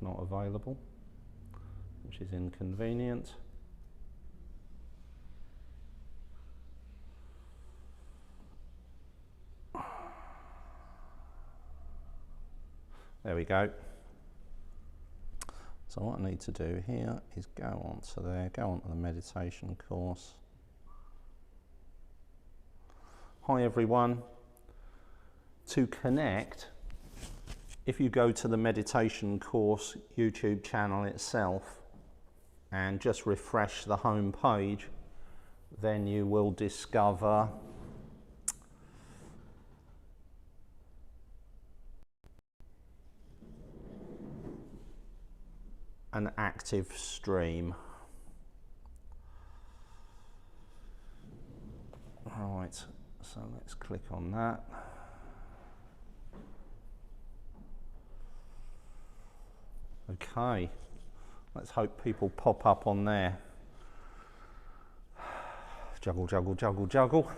not available, which is inconvenient. There we go. So what I need to do here is go on to there, go on to the meditation course. Hi everyone. To connect, if you go to the meditation course YouTube channel itself and just refresh the home page, then you will discover an active stream. Right, so let's click on that. Okay, let's hope people pop up on there. Juggle, juggle, juggle, juggle.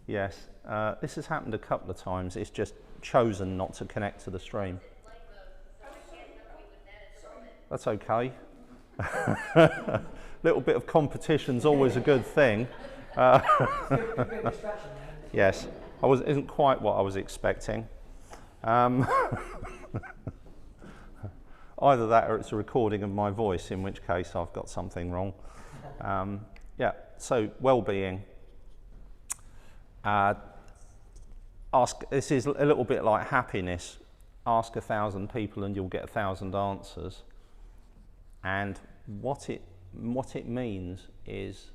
Yes, this has happened a couple of times. It's just chosen not to connect to the stream. That's okay. Little bit of competition's always a good thing. Yes, isn't quite what I was expecting. Either that or it's a recording of my voice, in which case I've got something wrong. Yeah, so well-being. This is a little bit like happiness. Ask 1,000 people and you'll get 1,000 answers. And what it means is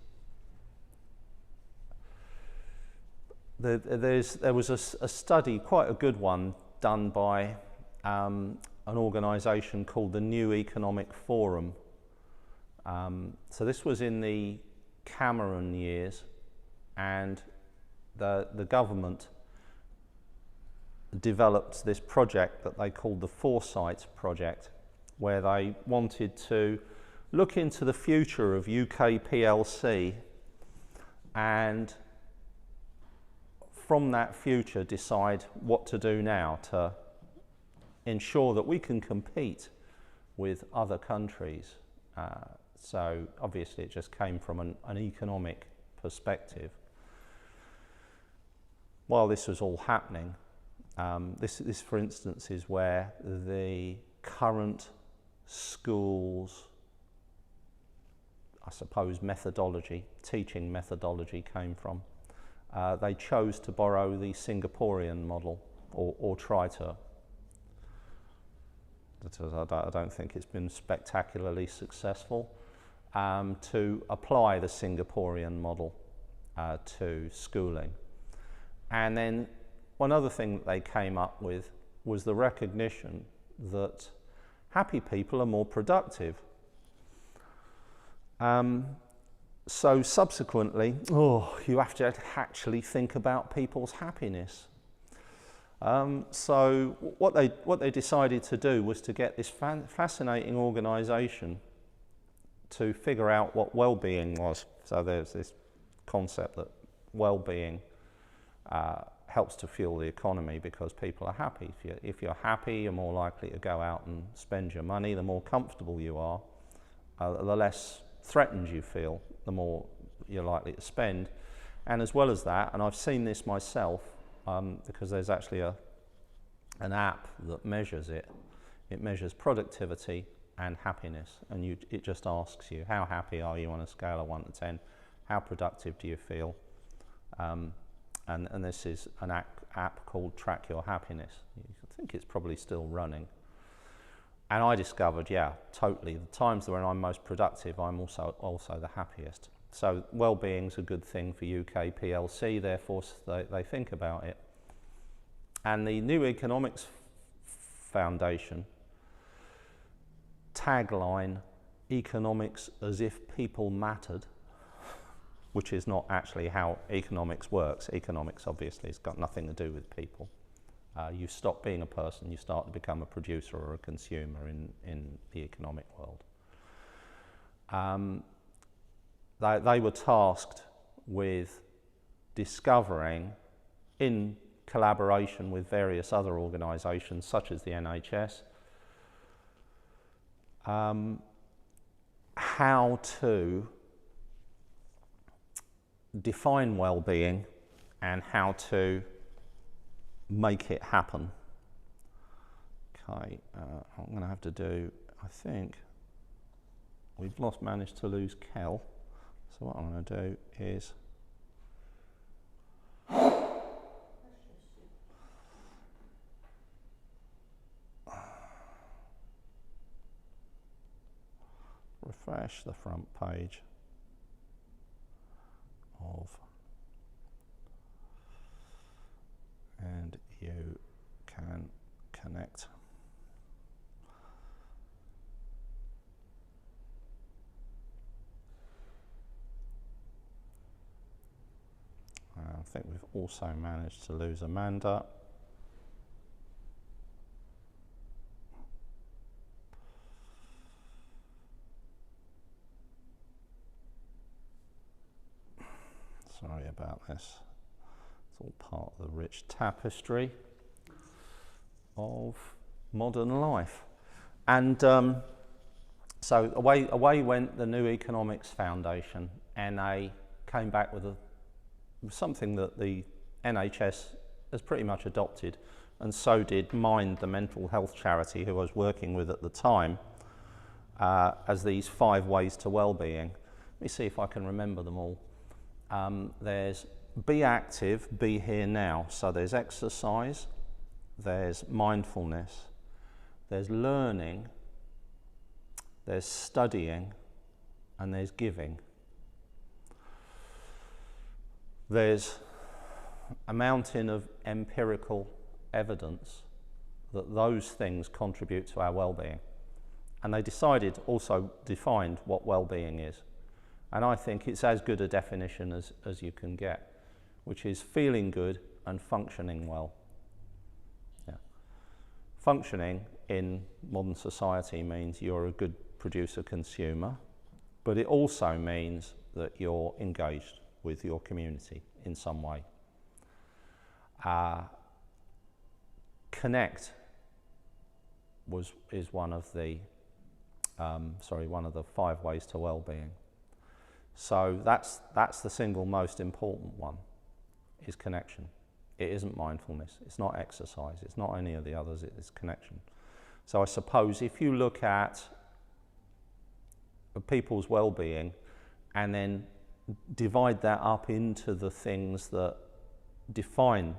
there was a study, quite a good one, done by an organisation called the New Economic Forum. So this was in the Cameron years, and the government developed this project that they called the Foresight Project, where they wanted to look into the future of UK PLC and from that future decide what to do now to ensure that we can compete with other countries. So obviously it just came from an economic perspective. While this was all happening, this for instance is where the current schools, I suppose, teaching methodology came from. They chose to borrow the Singaporean model, or try to. I don't think it's been spectacularly successful, to apply the Singaporean model to schooling. And then one other thing that they came up with was the recognition that happy people are more productive. So subsequently, you have to actually think about people's happiness. So what they decided to do was to get this fascinating organisation to figure out what well-being was. So there's this concept that well-being helps to fuel the economy because people are happy. If you're happy, you're more likely to go out and spend your money. The more comfortable you are, the less threatened you feel, the more you're likely to spend. And as well as that, and I've seen this myself, because there's actually an app that measures it. It measures productivity and happiness, and it just asks you, how happy are you on a scale of 1 to 10? How productive do you feel? And this is an app called Track Your Happiness. I think it's probably still running. And I discovered, yeah, totally, the times when I'm most productive, I'm also the happiest. So well-being's a good thing for UK PLC, therefore they think about it. And the New Economics Foundation tagline, economics as if people mattered, which is not actually how economics works. Economics obviously has got nothing to do with people. You stop being a person, you start to become a producer or a consumer in the economic world. They were tasked with discovering, in collaboration with various other organisations such as the NHS, how to define well-being and how to make it happen. Okay, I'm going to have to do, I think, we've managed to lose Kel, so what I'm going to do is refresh the front page of, and you can connect. I think we've also managed to lose Amanda. Sorry about this. It's all part of the rich tapestry of modern life. And so away went the New Economics Foundation, and they came back with something that the NHS has pretty much adopted, and so did Mind, the mental health charity who I was working with at the time, as these 5 ways to well-being. Let me see if I can remember them all. There's be active, be here now. So there's exercise, there's mindfulness, there's learning, there's studying, and there's giving. There's a mountain of empirical evidence that those things contribute to our well-being. And they defined what well-being is. And I think it's as good a definition as you can get, which is feeling good and functioning well. Yeah. Functioning in modern society means you're a good producer-consumer, but it also means that you're engaged with your community in some way. Connect is one of the 5 ways to well-being. So that's the single most important one, is connection. It isn't mindfulness, it's not exercise, it's not any of the others, it's connection. So I suppose if you look at people's well-being and then divide that up into the things that define,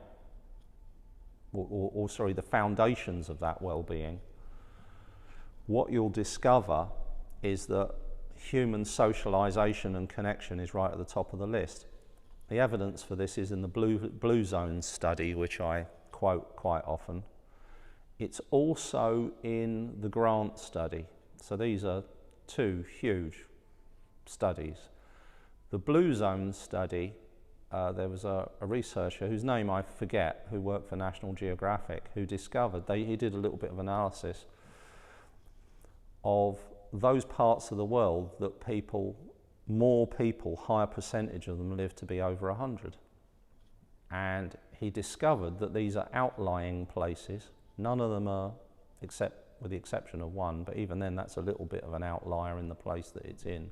the foundations of that well-being, what you'll discover is that human socialization and connection is right at the top of the list. The evidence for this is in the Blue Zone study, which I quote quite often. It's also in the Grant study. So these are 2 huge studies. The Blue Zone study, there was a researcher whose name I forget, who worked for National Geographic, who discovered, he did a little bit of analysis of those parts of the world that more people, higher percentage of them live to be over 100. And he discovered that these are outlying places. None of them are, with the exception of one, but even then that's a little bit of an outlier in the place that it's in.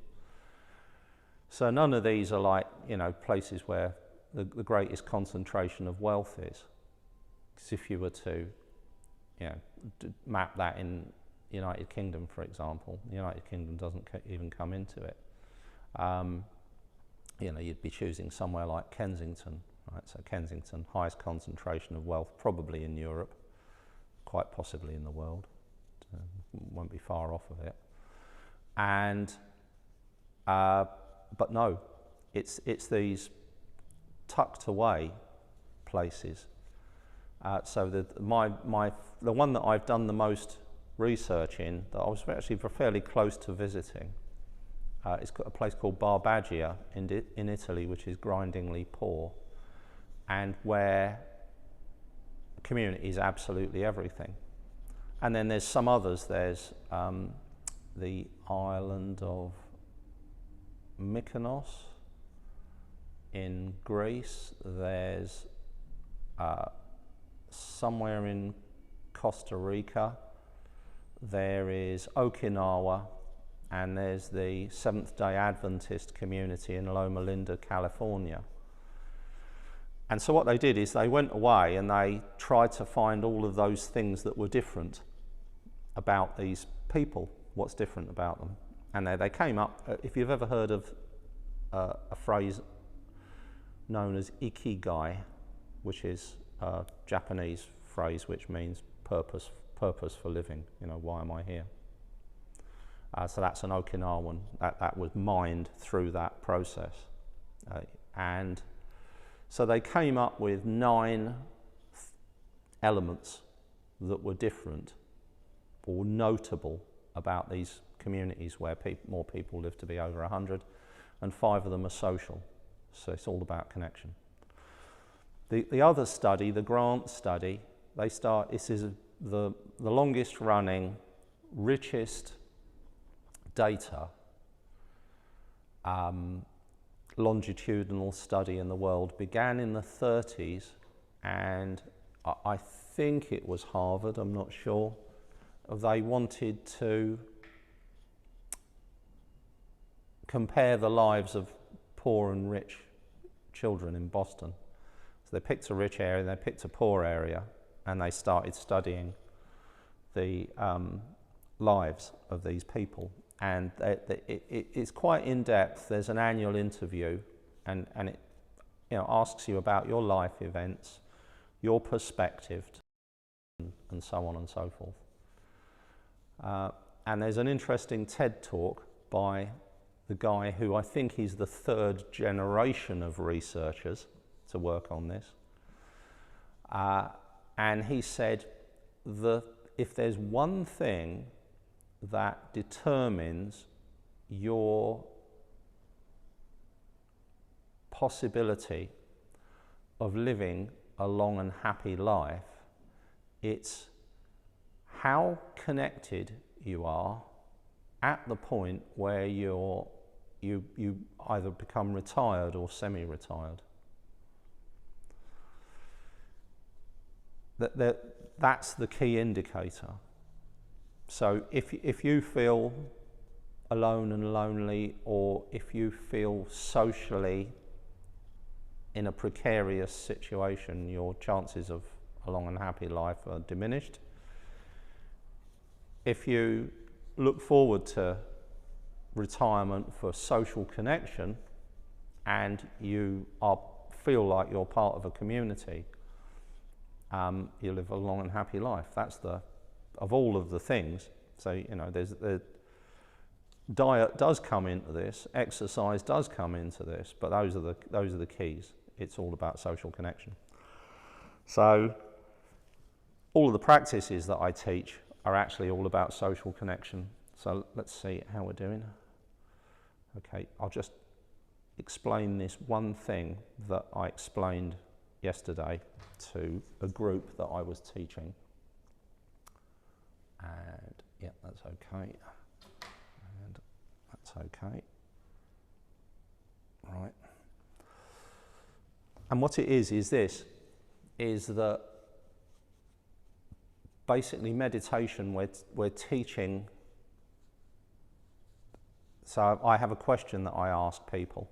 So none of these are like, places where the greatest concentration of wealth is. Because if you were to, map that in United Kingdom, for example, the United Kingdom doesn't even come into it. You'd be choosing somewhere like Kensington, right? So Kensington, highest concentration of wealth, probably in Europe, quite possibly in the world. Won't be far off of it. And but no, it's these tucked away places. So the one that I've done the most research in, that I was actually fairly close to visiting, it's got a place called Barbagia in Italy, which is grindingly poor, and where community is absolutely everything. And then there's some others. There's the island of Mykonos in Greece. There's somewhere in Costa Rica. there is Okinawa, and there's the Seventh-day Adventist community in Loma Linda, California. And so what they did is they went away and they tried to find all of those things that were different about these people, what's different about them. And they came up, if you've ever heard of a phrase known as ikigai, which is a Japanese phrase which means purpose for living, you know, why am I here? So that's an Okinawan, that was mined through that process. And so they came up with 9 elements that were different or notable about these communities where more people live to be over 100, and 5 of them are social. So it's all about connection. The other study, the Grant study, this is the longest running, richest data longitudinal study in the world, began in the 30s, and I think it was Harvard, I'm not sure. They wanted to compare the lives of poor and rich children in Boston. So they picked a rich area, they picked a poor area, and they started studying the lives of these people. And it's quite in-depth. There's an annual interview, and it, you know, asks you about your life events, your perspective, and so on and so forth. And there's an interesting TED talk by the guy who I think he's the 3rd generation of researchers to work on this. And he said that if there's one thing that determines your possibility of living a long and happy life, it's how connected you are at the point where you either become retired or semi-retired. That's the key indicator. So if you feel alone and lonely, or if you feel socially in a precarious situation, your chances of a long and happy life are diminished. If you look forward to retirement for social connection and you feel like you're part of a community, you live a long and happy life. That's of all of the things. So, you know, diet does come into this, exercise does come into this, but those are the keys. It's all about social connection. So all of the practices that I teach are actually all about social connection. So let's see how we're doing. Okay, I'll just explain this one thing that I explained yesterday to a group that I was teaching. And yeah, that's okay. And that's okay. Right. And what it is that basically meditation, we're teaching. So I have a question that I ask people.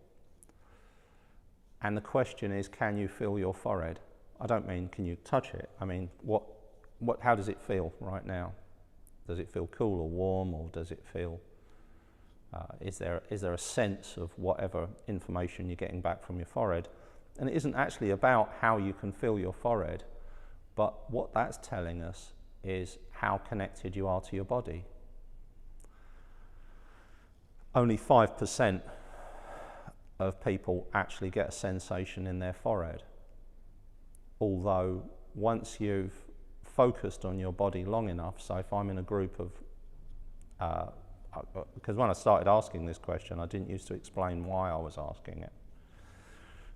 And the question is, can you feel your forehead? I don't mean can you touch it. I mean, how does it feel right now? Does it feel cool or warm, or does it feel, is there a sense of whatever information you're getting back from your forehead? And it isn't actually about how you can feel your forehead, but what that's telling us is how connected you are to your body. Only 5% of people actually get a sensation in their forehead. Although once you've focused on your body long enough, so if I'm in a group of, because when I started asking this question, I didn't used to explain why I was asking it.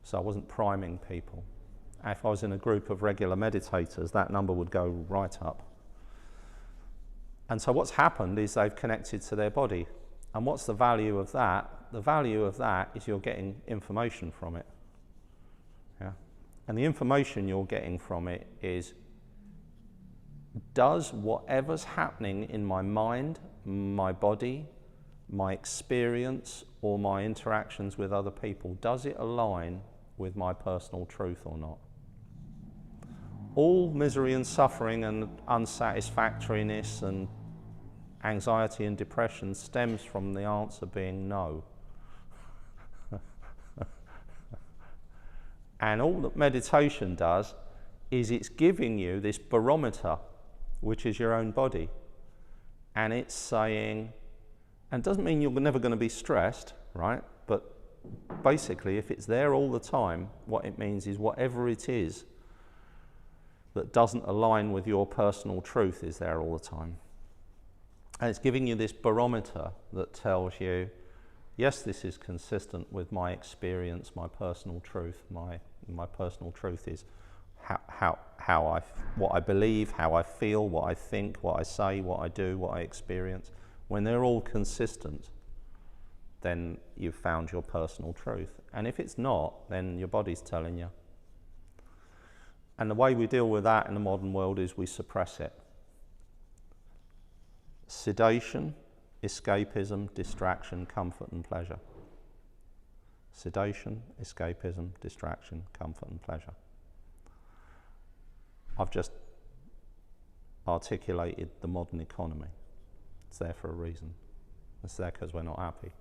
So I wasn't priming people. If I was in a group of regular meditators, that number would go right up. And so what's happened is they've connected to their body. And what's the value of that? The value of that is you're getting information from it. Yeah? And the information you're getting from it is does whatever's happening in my mind, my body, my experience, or my interactions with other people, does it align with my personal truth or not? All misery and suffering and unsatisfactoriness and anxiety and depression stems from the answer being no. And all that meditation does is it's giving you this barometer, which is your own body. And it's saying, and it doesn't mean you're never going to be stressed, right? But basically, if it's there all the time, what it means is whatever it is that doesn't align with your personal truth is there all the time. And it's giving you this barometer that tells you, yes, this is consistent with my experience, my personal truth. My personal truth is what I believe, how I feel, what I think, what I say, what I do, what I experience. When they're all consistent, then you've found your personal truth. And if it's not, then your body's telling you. And the way we deal with that in the modern world is we suppress it. Sedation, escapism, distraction, comfort and pleasure. Sedation, escapism, distraction, comfort and pleasure. I've just articulated the modern economy. It's there for a reason. It's there because we're not happy.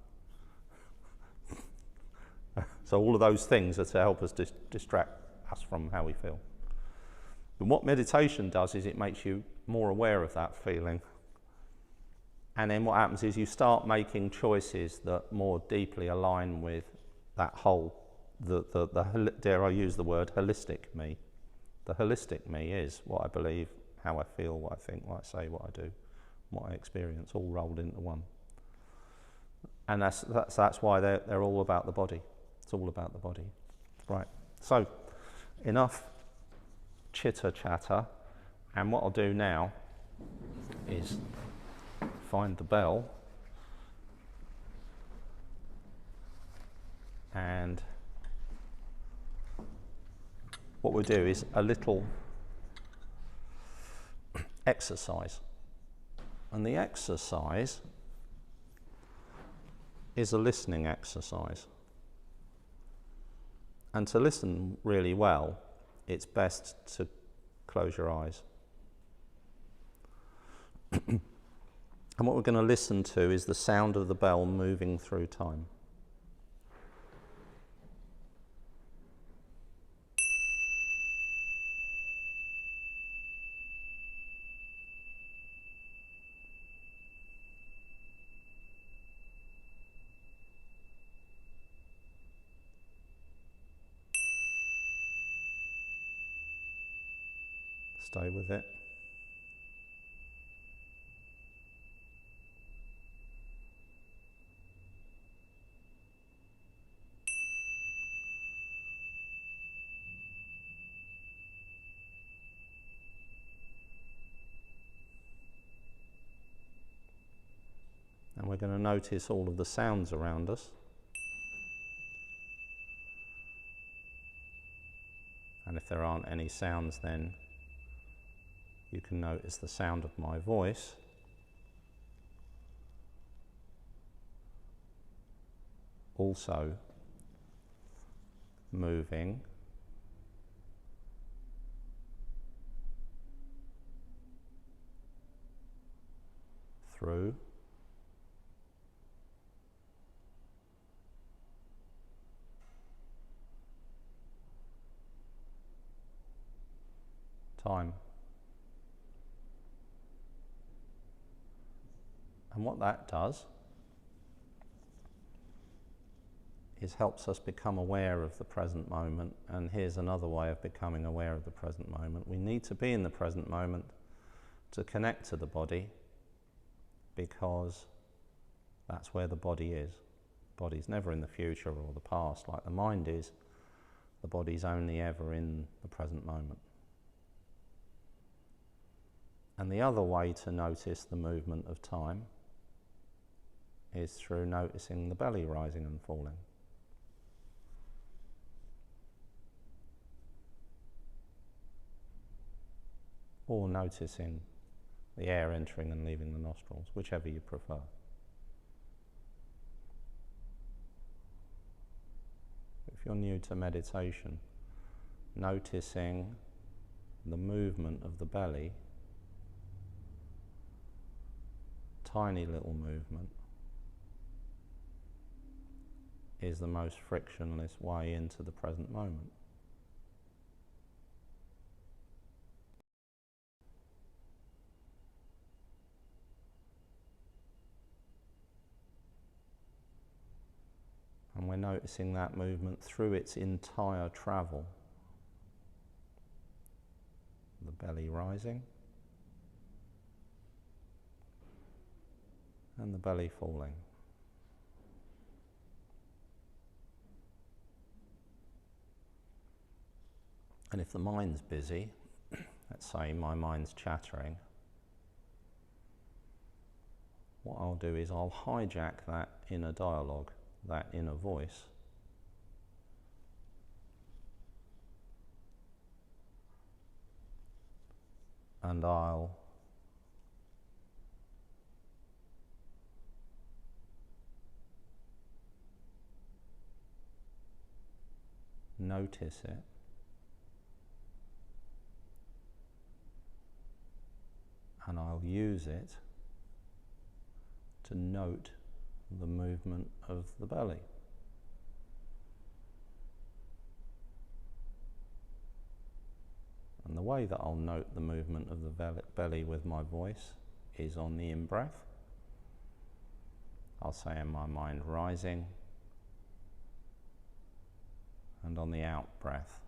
So all of those things are to help us distract us from how we feel. But what meditation does is it makes you more aware of that feeling. And then what happens is you start making choices that more deeply align with that whole, dare I use the word, holistic me. The holistic me is what I believe, how I feel, what I think, what I say, what I do, what I experience, all rolled into one. And that's why they're all about the body. It's all about the body. Right, so enough chitter-chatter, and what I'll do now is find the bell and what we'll do is a little exercise, and the exercise is a listening exercise. And to listen really well, it's best to close your eyes. And what we're going to listen to is the sound of the bell moving through time. Stay with it. And we're going to notice all of the sounds around us. And if there aren't any sounds, then you can notice the sound of my voice. Also moving through time. And what that does is helps us become aware of the present moment. And here's another way of becoming aware of the present moment. We need to be in the present moment to connect to the body, because that's where the body is. The body's never in the future or the past like the mind is. The body's only ever in the present moment. And the other way to notice the movement of time is through noticing the belly rising and falling. or noticing the air entering and leaving the nostrils, whichever you prefer. If you're new to meditation, noticing the movement of the belly, tiny little movement, is the most frictionless way into the present moment. And we're noticing that movement through its entire travel. The belly rising and the belly falling. And if the mind's busy, let's say my mind's chattering, what I'll do is I'll hijack that inner dialogue, that inner voice, and I'll notice it, and I'll use it to note the movement of the belly. And the way that I'll note the movement of the belly with my voice is on the in-breath. I'll say in my mind rising, and on the out-breath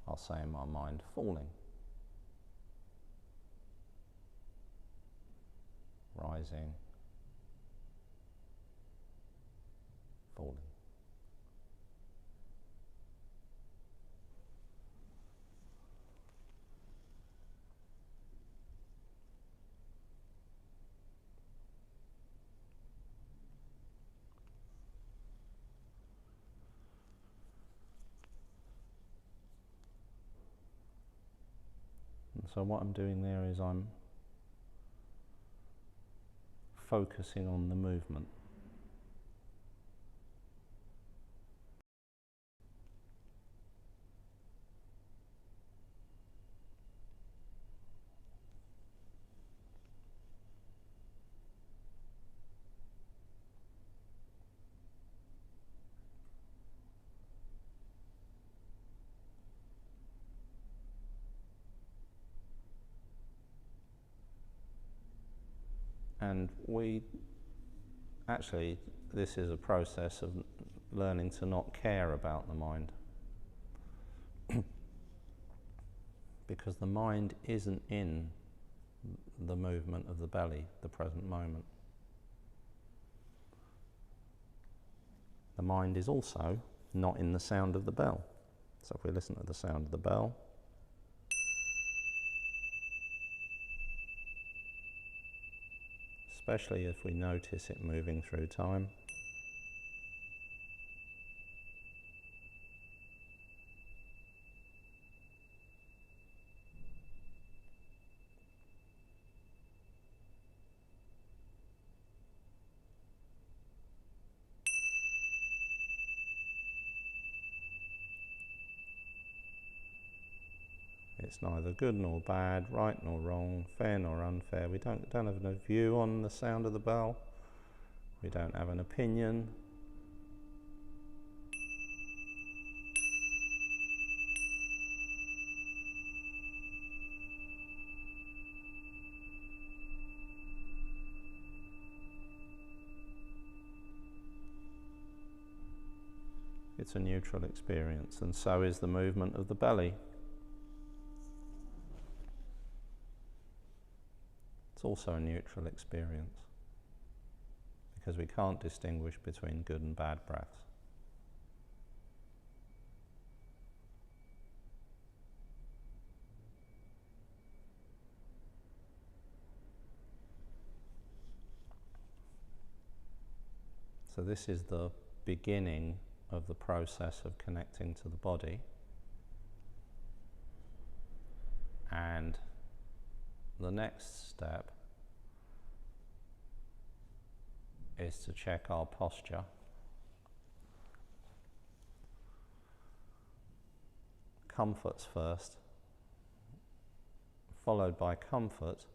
I'll say in my mind falling. Rising, falling. And so what I'm doing there is I'm focusing on the movement. And this is a process of learning to not care about the mind. Because the mind isn't in the movement of the belly, the present moment. The mind is also not in the sound of the bell. So if we listen to the sound of the bell, especially if we notice it moving through time, it's neither good nor bad, right nor wrong, fair nor unfair. We don't have a view on the sound of the bell. We don't have an opinion. It's a neutral experience, and so is the movement of the belly. It's also a neutral experience, because we can't distinguish between good and bad breaths. So this is the beginning of the process of connecting to the body. And the next step is to check our posture. Comfort's first, followed by comfort.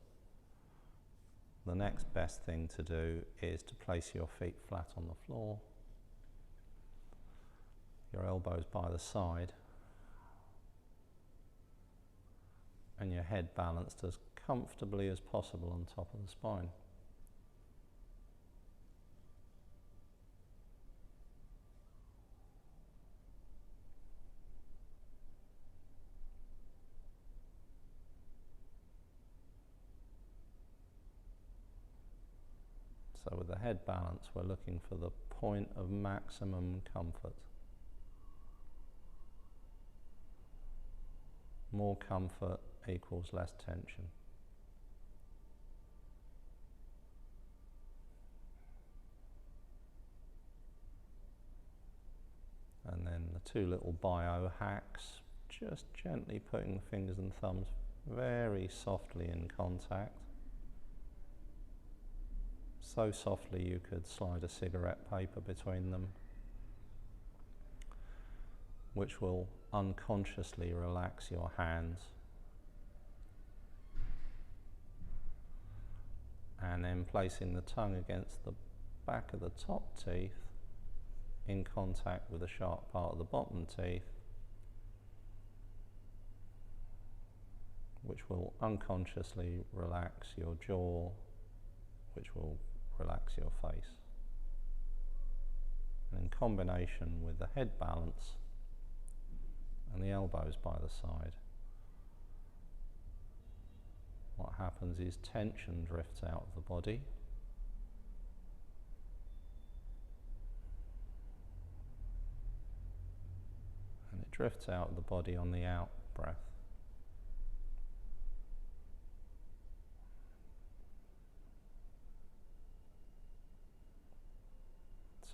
The next best thing to do is to place your feet flat on the floor, your elbows by the side, and your head balanced as comfortably as possible on top of the spine. So with the head balance, we're looking for the point of maximum comfort. More comfort equals less tension. And then the two little biohacks, just gently putting the fingers and thumbs very softly in contact. So softly you could slide a cigarette paper between them, which will unconsciously relax your hands. And then placing the tongue against the back of the top teeth in contact with the sharp part of the bottom teeth, which will unconsciously relax your jaw, which will relax your face. And in combination with the head balance and the elbows by the side, what happens is tension drifts out of the body, and it drifts out of the body on the out breath.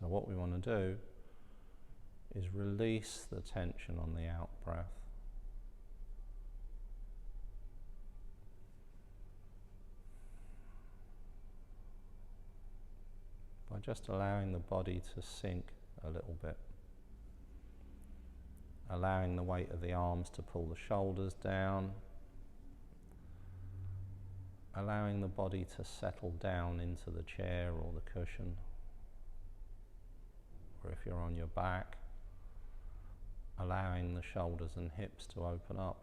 So what we want to do is release the tension on the out breath. By just allowing the body to sink a little bit. Allowing the weight of the arms to pull the shoulders down. Allowing the body to settle down into the chair or the cushion. Or if you're on your back, allowing the shoulders and hips to open up.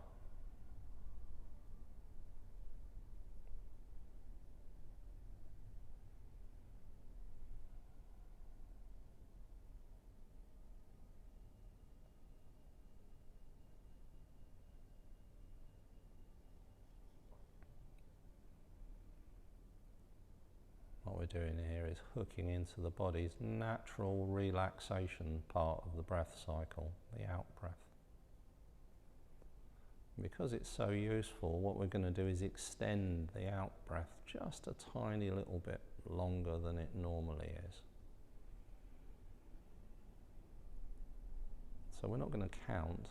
What we're doing here is hooking into the body's natural relaxation part of the breath cycle, the out breath. Because it's so useful, what we're going to do is extend the out breath just a tiny little bit longer than it normally is. So we're not going to count,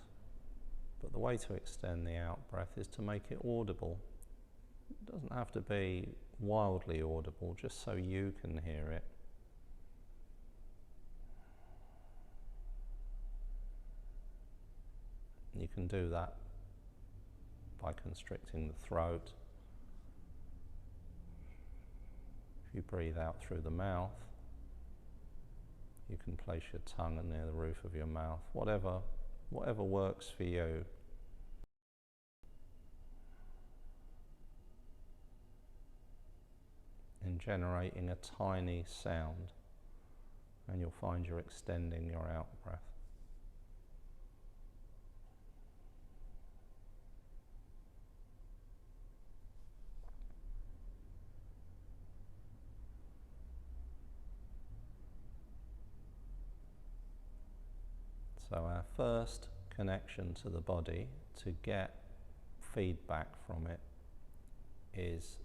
but the way to extend the out breath is to make it audible. It doesn't have to be wildly audible, just so you can hear it. You can do that by constricting the throat. If you breathe out through the mouth, you can place your tongue near the roof of your mouth, whatever works for you. In generating a tiny sound, and you'll find you're extending your out breath. So our first connection to the body to get feedback from it is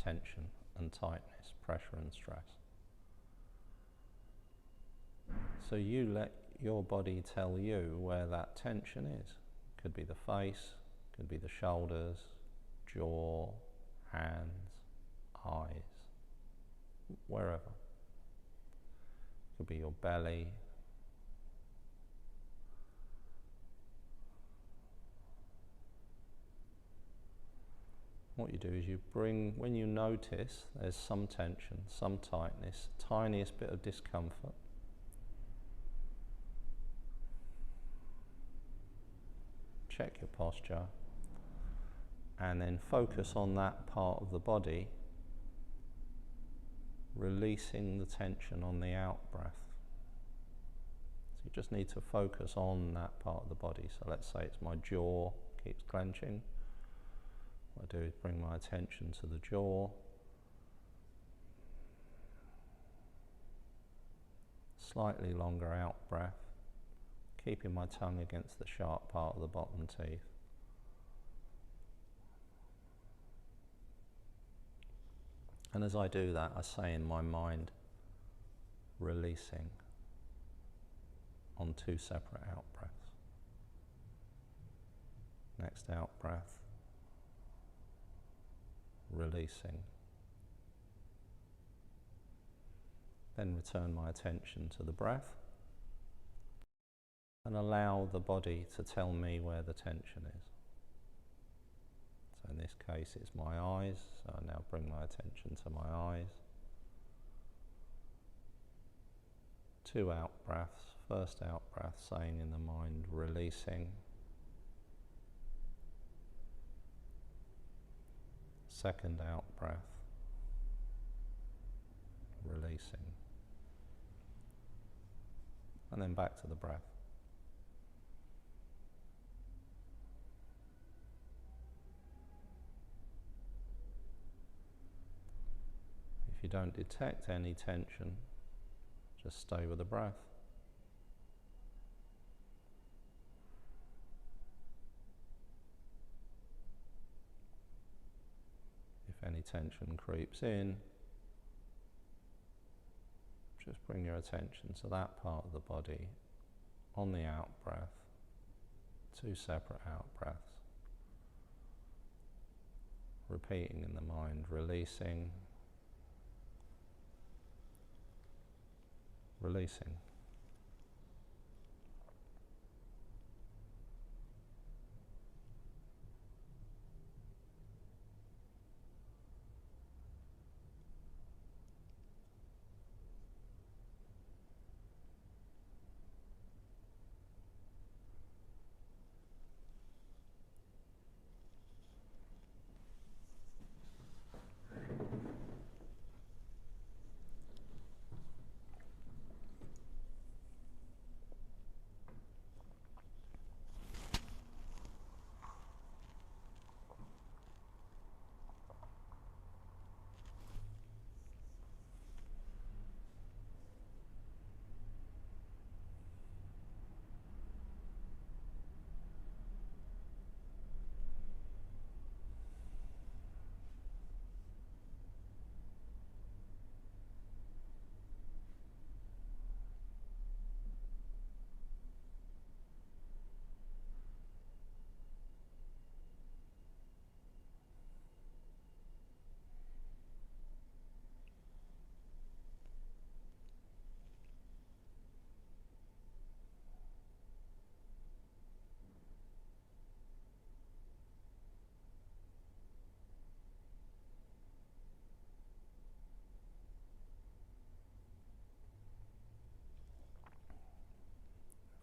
tension and tightness, pressure and stress. So you let your body tell you where that tension is. Could be the face, Could be the shoulders, jaw, hands, eyes, wherever. Could be your belly. What you do is you bring, when you notice there's some tension, some tightness, tiniest bit of discomfort, check your posture, and then focus on that part of the body, releasing the tension on the out breath. So you just need to focus on that part of the body. So let's say it's my jaw keeps clenching. What I do is bring my attention to the jaw, slightly longer out breath, keeping my tongue against the sharp part of the bottom teeth. And as I do that, I say in my mind, releasing, on 2 separate out breaths. Next out breath, releasing. Then return my attention to the breath and allow the body to tell me where the tension is. So in this case it's my eyes, so I now bring my attention to my eyes. 2 out breaths. First out breath, saying in the mind, releasing. Second out breath, releasing. And then back to the breath. If you don't detect any tension, just stay with the breath. If any tension creeps in, just bring your attention to that part of the body on the out breath, 2 separate out breaths. Repeating in the mind, releasing, releasing.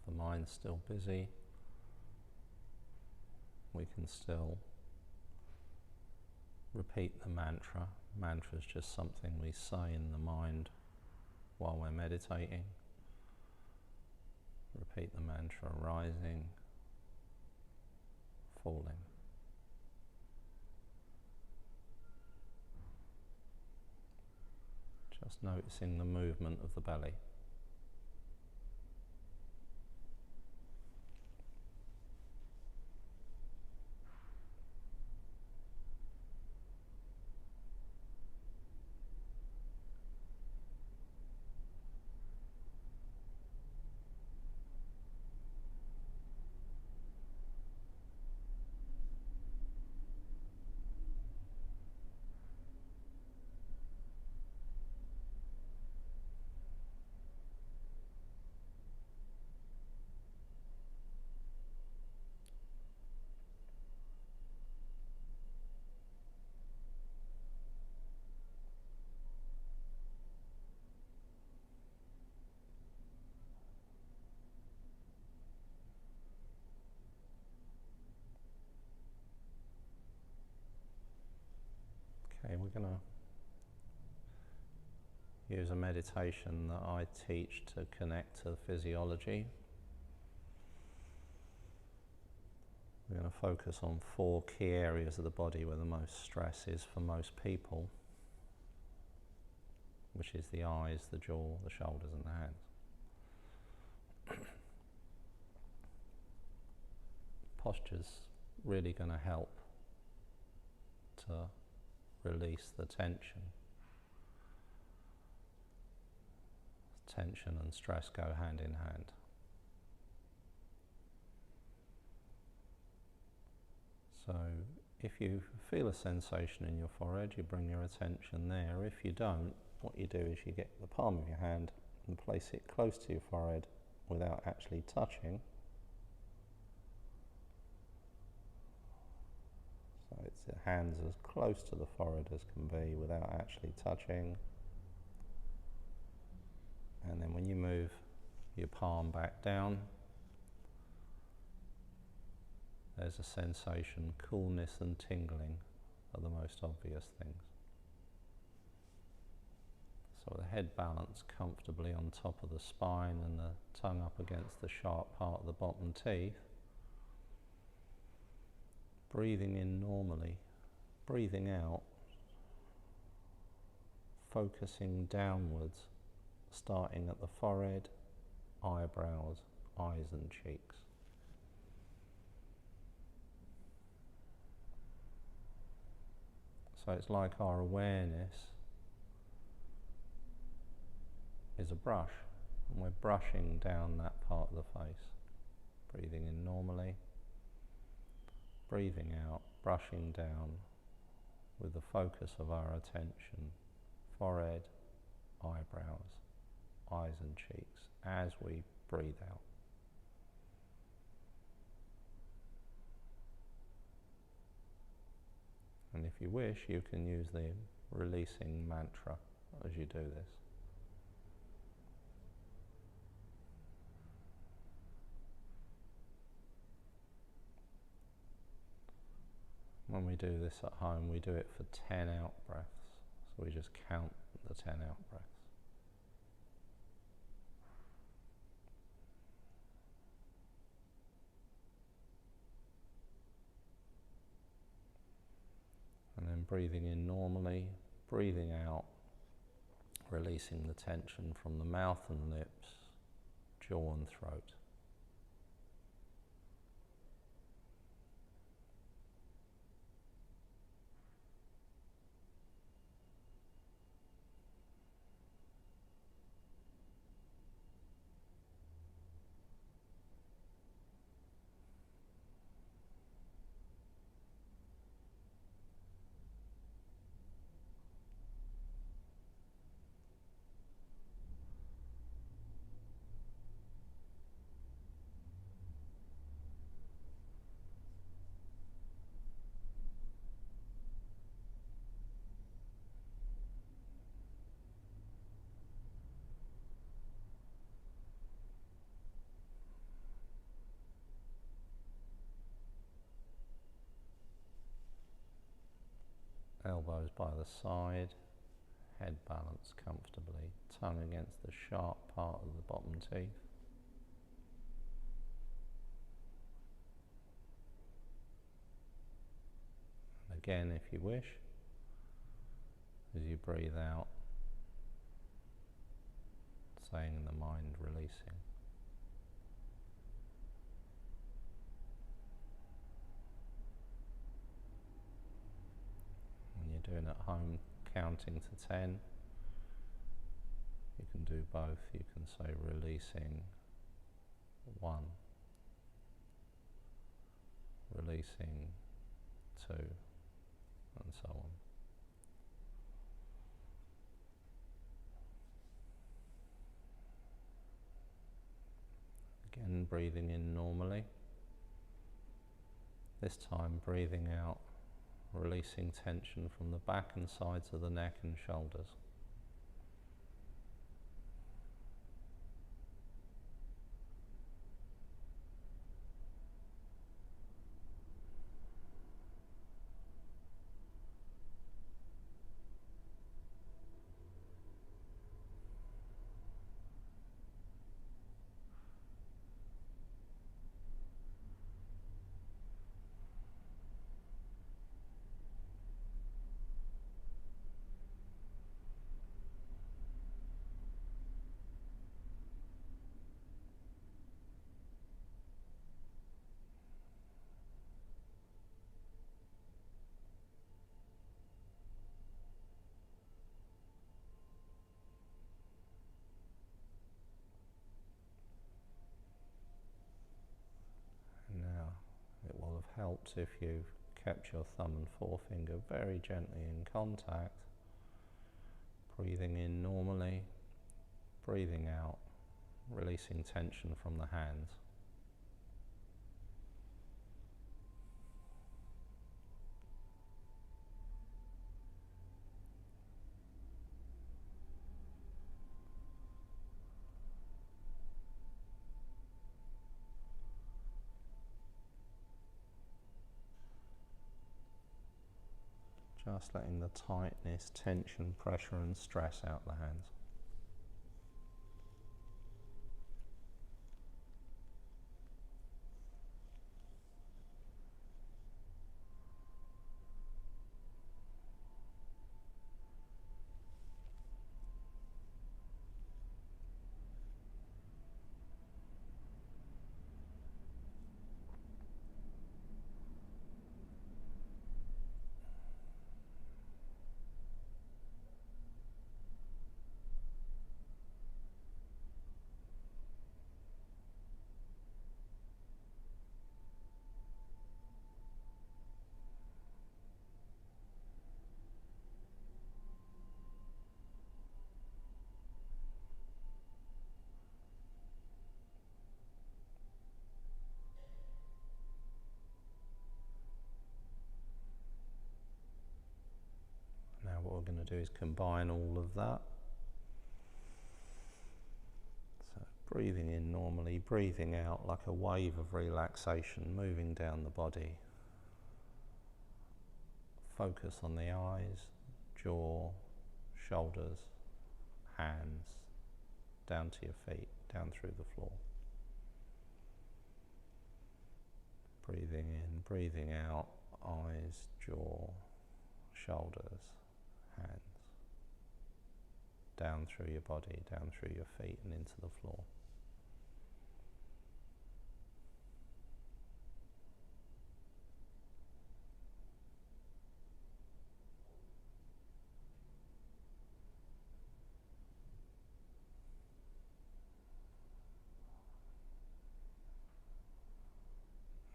The mind's still busy, we can still repeat the mantra. Mantra is just something we say in the mind while we're meditating. Repeat the mantra, rising, falling. Just noticing the movement of the belly. we're going to use a meditation that I teach to connect to physiology. We're going to focus on 4 key areas of the body where the most stress is for most people, which is the eyes, the jaw, the shoulders and the hands. Posture's really going to help to release the tension. Tension and stress go hand in hand. So if you feel a sensation in your forehead, you bring your attention there. If you don't, what you do is you get the palm of your hand and place it close to your forehead without actually touching. So it's the hands as close to the forehead as can be without actually touching. And then when you move your palm back down, there's a sensation. Coolness and tingling are the most obvious things. So the head balanced comfortably on top of the spine and the tongue up against the sharp part of the bottom teeth. Breathing in normally, breathing out, focusing downwards, starting at the forehead, eyebrows, eyes and cheeks. So it's like our awareness is a brush, and we're brushing down that part of the face. Breathing in normally, breathing out, brushing down with the focus of our attention, forehead, eyebrows, eyes and cheeks, as we breathe out. And if you wish, you can use the releasing mantra as you do this. When we do this at home, we do it for 10 out breaths. So we just count the 10 out breaths. And then breathing in normally, breathing out, releasing the tension from the mouth and lips, jaw and throat. Elbows by the side, head balanced comfortably, tongue against the sharp part of the bottom teeth. And again, if you wish, as you breathe out, saying in the mind, releasing. Doing at home, counting to 10. You can do both. You can say releasing 1, releasing 2, and so on. Again, breathing in normally. This time breathing out, releasing tension from the back and sides of the neck and shoulders. helps if you've kept your thumb and forefinger very gently in contact, breathing in normally, breathing out, releasing tension from the hands. Just letting the tightness, tension, pressure and stress out the hands. Now what we're going to do is combine all of that. So breathing in normally, breathing out like a wave of relaxation moving down the body. Focus on the eyes, jaw, shoulders, hands, down to your feet, down through the floor. Breathing in, breathing out, eyes, jaw, shoulders, hands, down through your body, down through your feet and into the floor.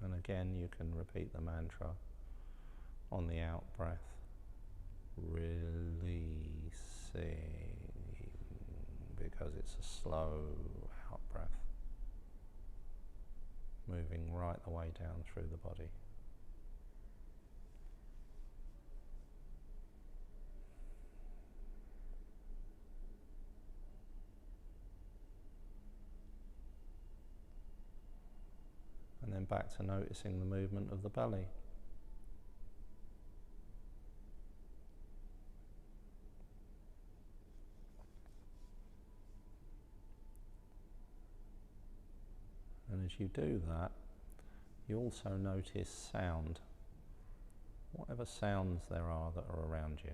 And again, you can repeat the mantra on the out breath, releasing, because it's a slow out breath, moving right the way down through the body. And then back to noticing the movement of the belly. And as you do that, you also notice sound, whatever sounds there are that are around you.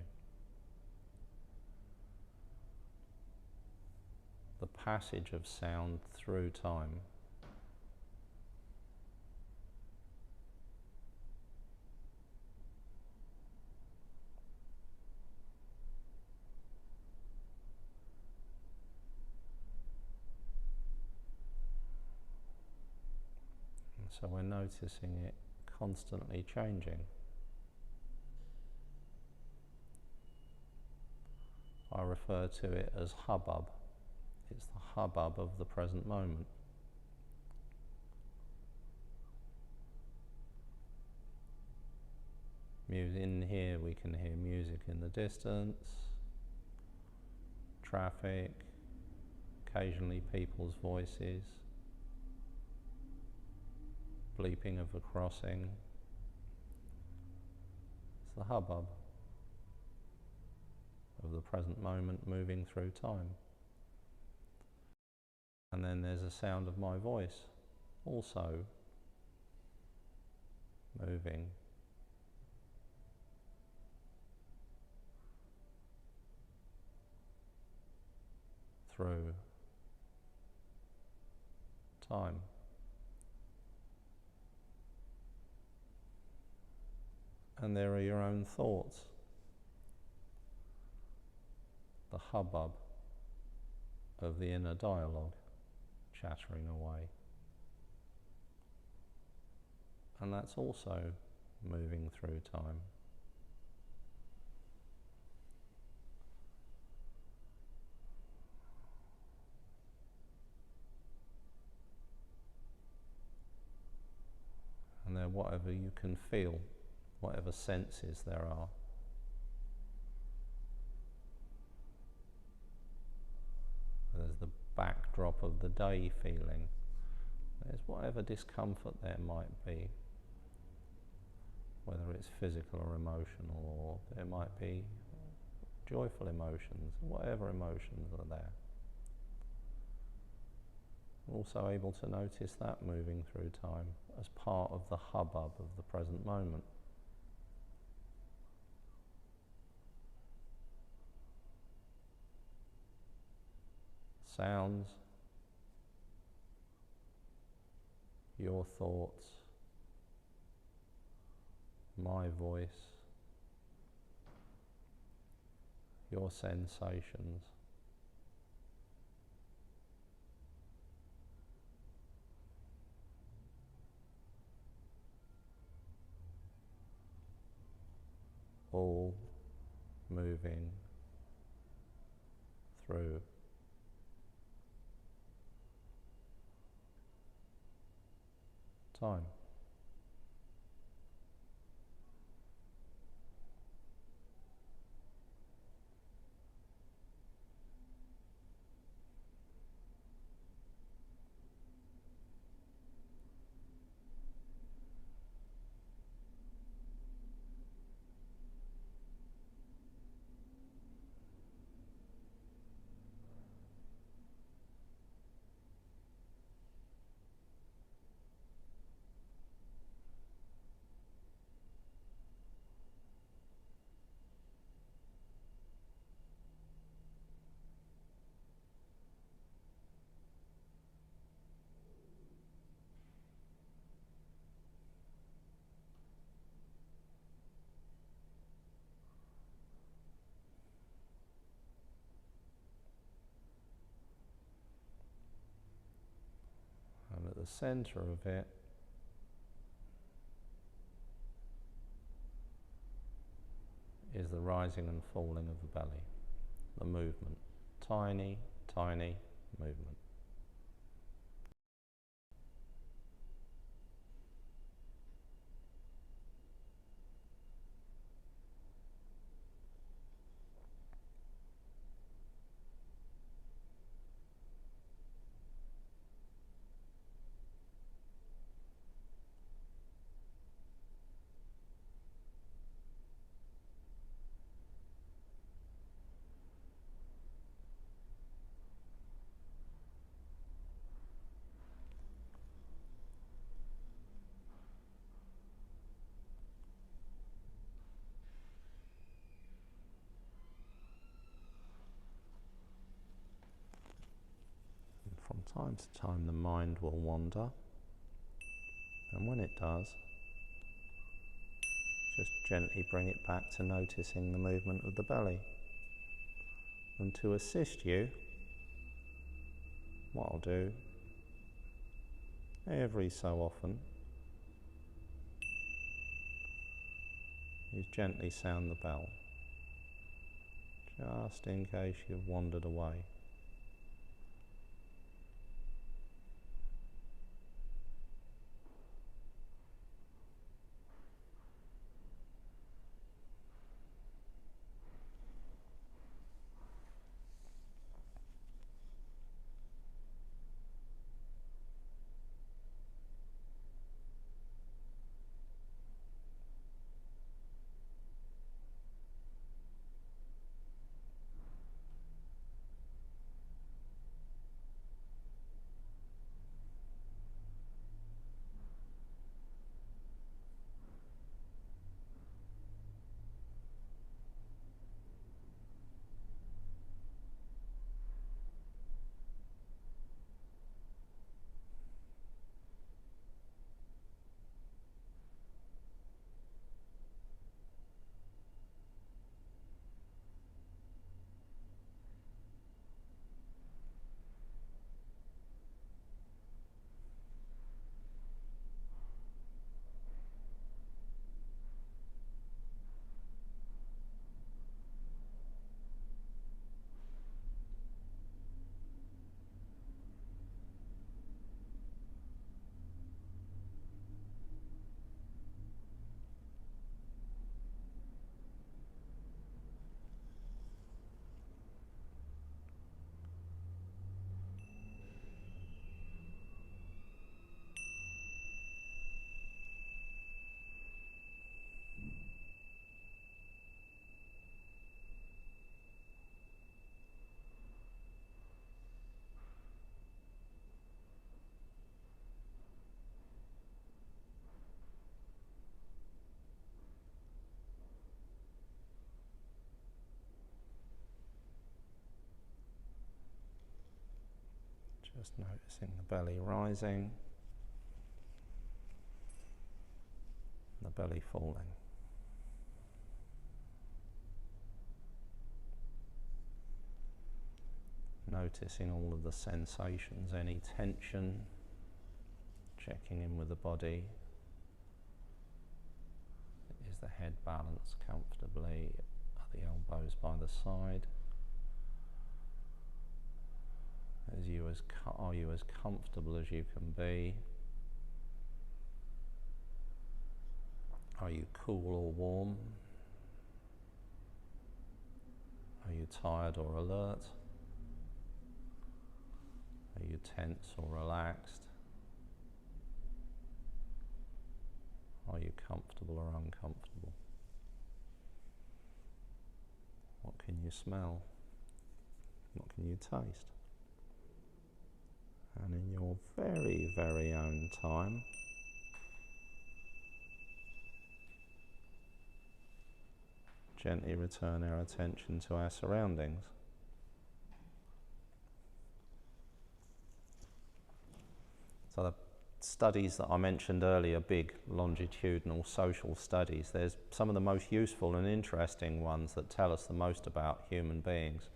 The passage of sound through time. So we're noticing it constantly changing. I refer to it as hubbub. It's the hubbub of the present moment. In here we can hear music in the distance, traffic, occasionally people's voices, bleeping of a crossing. It's the hubbub of the present moment moving through time. And then there's a sound of my voice also moving through time. And there are your own thoughts, the hubbub of the inner dialogue chattering away. and that's also moving through time. And then whatever you can feel, whatever senses there are. There's the backdrop of the day feeling. There's whatever discomfort there might be, whether it's physical or emotional, or there might be joyful emotions, whatever emotions are there. Also able to notice that moving through time as part of the hubbub of the present moment. Sounds, your thoughts, my voice, your sensations. All moving through time. And at the centre of it is the rising and falling of the belly, the movement, tiny, tiny movement. From time to time the mind will wander, and when it does, just gently bring it back to noticing the movement of the belly. And to assist you, what I'll do every so often is gently sound the bell, just in case you've wandered away. Just noticing the belly rising, the belly falling. Noticing all of the sensations, any tension, checking in with the body. Is the head balanced comfortably? Are the elbows by the side? Are you as comfortable as you can be? Are you cool or warm? Are you tired or alert? Are you tense or relaxed? Are you comfortable or uncomfortable? What can you smell? What can you taste? And in your very, very own time, gently return our attention to our surroundings. So the studies that I mentioned earlier, big longitudinal social studies, there's some of the most useful and interesting ones that tell us the most about human beings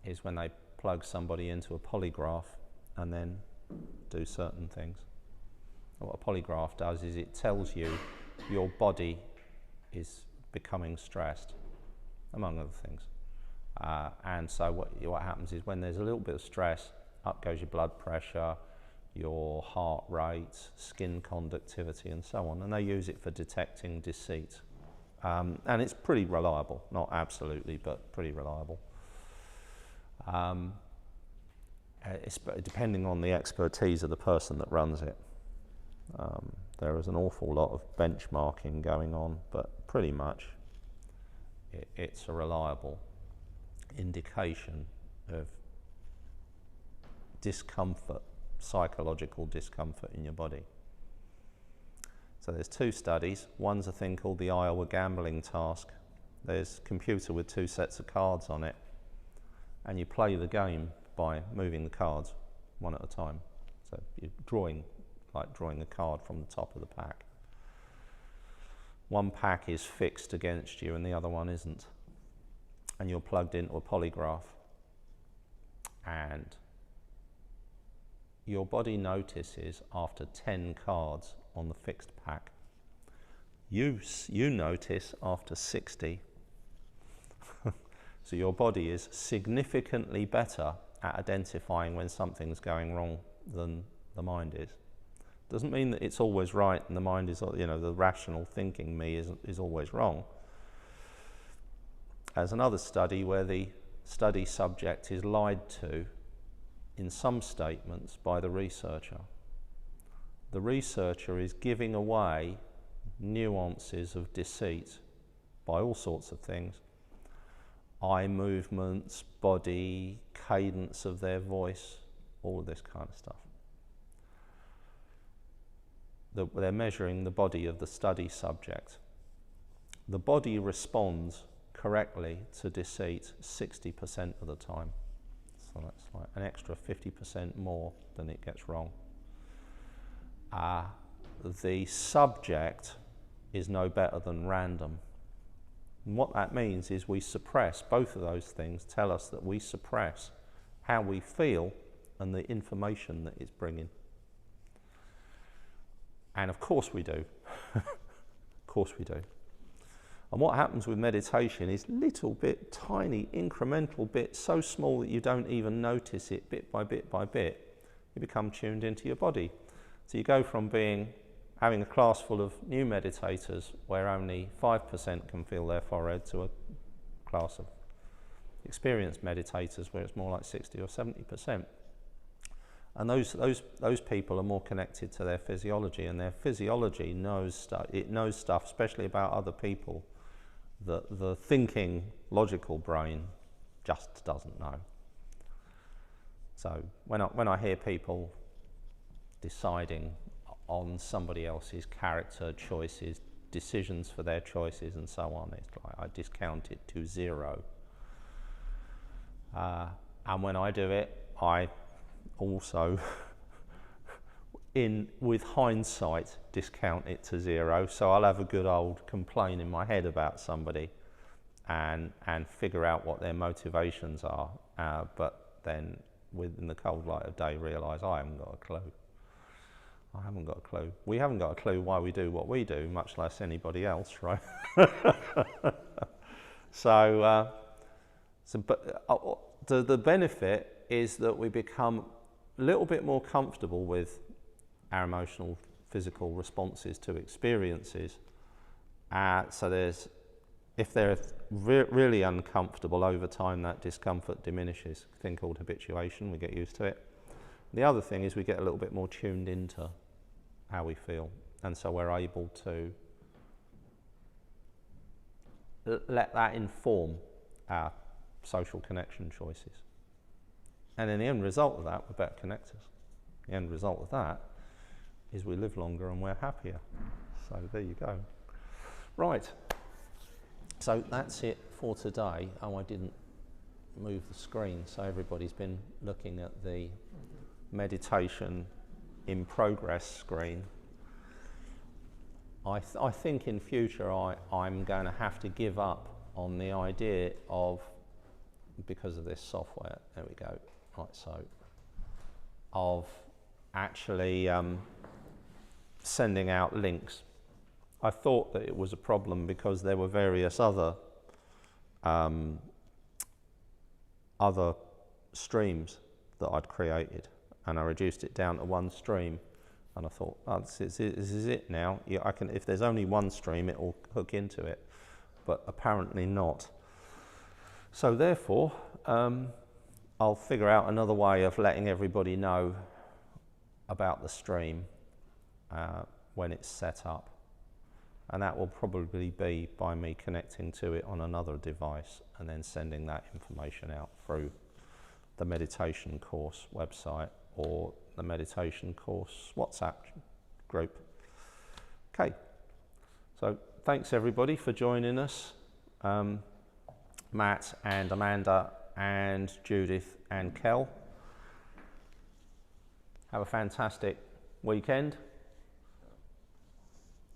is when they plug somebody into a polygraph and then do certain things. And what a polygraph does is it tells you your body is becoming stressed, among other things. And so what happens is when there's a little bit of stress, up goes your blood pressure, your heart rate, skin conductivity and so on, and they use it for detecting deceit. And it's pretty reliable, not absolutely, but pretty reliable. It's depending on the expertise of the person that runs it. There is an awful lot of benchmarking going on, but pretty much it's a reliable indication of discomfort, psychological discomfort in your body. So there's two studies. One's a thing called the Iowa gambling task. There's a computer with two sets of cards on it, and you play the game by moving the cards one at a time. So you're drawing a card from the top of the pack. One pack is fixed against you and the other one isn't. And you're plugged into a polygraph. And your body notices after 10 cards on the fixed pack. You notice after 60. So your body is significantly better at identifying when something's going wrong than the mind is. Doesn't mean that it's always right and the mind is, the rational thinking me is always wrong. There's another study where the study subject is lied to in some statements by the researcher. The researcher is giving away nuances of deceit by all sorts of things. Eye movements, body, cadence of their voice, all of this kind of stuff. They're measuring the body of the study subject. The body responds correctly to deceit 60% of the time. So that's like an extra 50% more than it gets wrong. The subject is no better than random. And what that means is we suppress, both of those things tell us that we suppress how we feel and the information that it's bringing. And of course we do. Of course we do. And what happens with meditation is little bit, tiny, incremental bits, so small that you don't even notice it, bit by bit by bit. You become tuned into your body. So you go from having a class full of new meditators where only 5% can feel their forehead to a class of experienced meditators where it's more like 60 or 70%. And those people are more connected to their physiology, and their physiology knows stuff, especially about other people, that the thinking, logical brain just doesn't know. So when I hear people deciding on somebody else's character choices, decisions for their choices and so on, it's like I discount it to 0. And when I do it, also, with hindsight, discount it to 0. So I'll have a good old complaint in my head about somebody and figure out what their motivations are, but then within the cold light of day realise I haven't got a clue. I haven't got a clue. We haven't got a clue why we do what we do, much less anybody else, right? So the benefit is that we become a little bit more comfortable with our emotional, physical responses to experiences. So if they're really uncomfortable, over time that discomfort diminishes. A thing called habituation, we get used to it. The other thing is we get a little bit more tuned into how we feel, and so we're able to let that inform our social connection choices. And then the end result of that, we're better connectors. The end result of that is we live longer and we're happier. So there you go. Right, so that's it for today. Oh, I didn't move the screen, so everybody's been looking at the meditation in progress screen. I think in future I'm going to have to give up on the idea of, because of this software, there we go, right, so, of actually sending out links. I thought that it was a problem because there were various other streams that I'd created, and I reduced it down to one stream, and I thought, oh, this is it now. Yeah, I can, if there's only one stream, it will hook into it, but apparently not. So therefore, I'll figure out another way of letting everybody know about the stream when it's set up, and that will probably be by me connecting to it on another device and then sending that information out through the meditation course website or the meditation course WhatsApp group. Okay, so thanks everybody for joining us. Matt and Amanda and Judith and Kel. Have a fantastic weekend.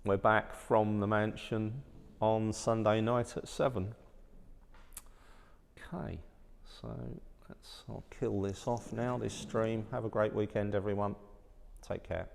We're back from the mansion on Sunday night at 7. Okay, so I'll kill this off now, this stream. Have a great weekend, everyone. Take care.